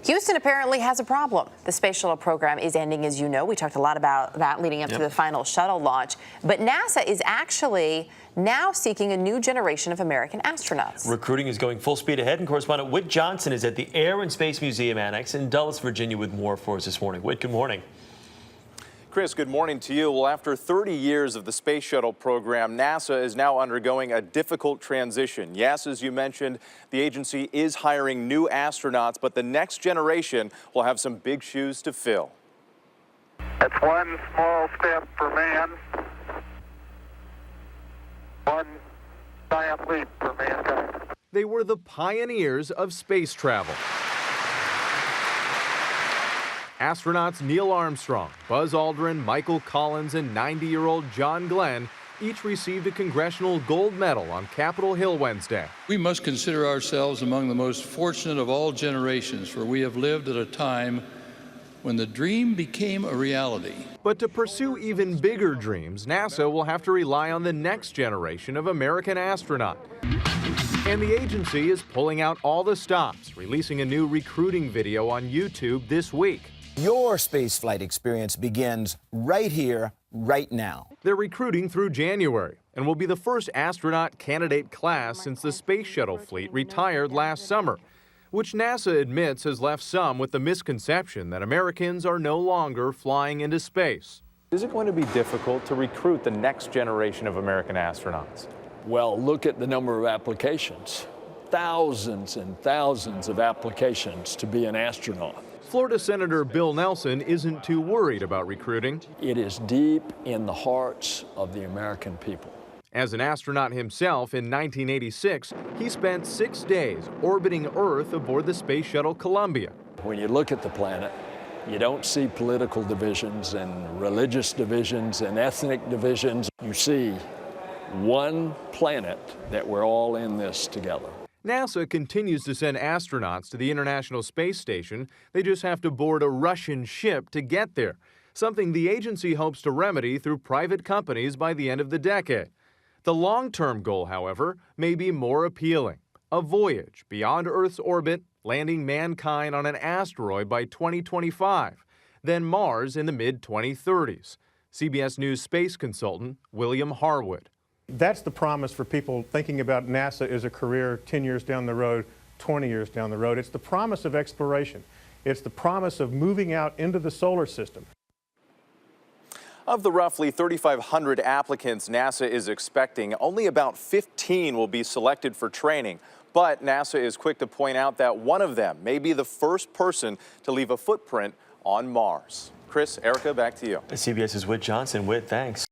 Houston apparently has a problem. The space shuttle program is ending, as you know. We talked a lot about that leading up to the final shuttle launch. But NASA is actually now seeking a new generation of American astronauts. Recruiting is going full speed ahead, and correspondent Whit Johnson is at the Air and Space Museum Annex in Dulles, Virginia, with more for us this morning. Whit, good morning. Chris, good morning to you. Well, after 30 years of the space shuttle program, NASA is now undergoing a difficult transition. Yes, as you mentioned, the agency is hiring new astronauts, but the next generation will have some big shoes to fill. That's one small step for man, one giant leap for mankind. They were the pioneers of space travel. Astronauts Neil Armstrong, Buzz Aldrin, Michael Collins, and 90-year-old John Glenn each received a Congressional Gold Medal on Capitol Hill Wednesday. We must consider ourselves among the most fortunate of all generations, for we have lived at a time when the dream became a reality. But to pursue even bigger dreams, NASA will have to rely on the next generation of American astronaut. And the agency is pulling out all the stops, releasing a new recruiting video on YouTube this week. Your spaceflight experience begins right here, right now. They're recruiting through January and will be the first astronaut candidate class since the space shuttle fleet retired last summer, which NASA admits has left some with the misconception that Americans are no longer flying into space. Is it going to be difficult to recruit the next generation of American astronauts? Well, look at the number of applications. Thousands and thousands of applications to be an astronaut. Florida Senator Bill Nelson isn't too worried about recruiting. It is deep in the hearts of the American people. As an astronaut himself in 1986, he spent 6 days orbiting Earth aboard the space shuttle Columbia. When you look at the planet, you don't see political divisions and religious divisions and ethnic divisions. You see one planet that we're all in this together. NASA continues to send astronauts to the International Space Station. They just have to board a Russian ship to get there, something the agency hopes to remedy through private companies by the end of the decade. The long-term goal, however, may be more appealing: a voyage beyond Earth's orbit, landing mankind on an asteroid by 2025, then Mars in the mid-2030s. CBS News space consultant William Harwood. That's the promise for people thinking about NASA as a career 10 years down the road, 20 years down the road. It's the promise of exploration. It's the promise of moving out into the solar system. Of the roughly 3,500 applicants NASA is expecting, only about 15 will be selected for training. But NASA is quick to point out that one of them may be the first person to leave a footprint on Mars. Chris, Erica, back to you. CBS's Whit Johnson. Whit, thanks.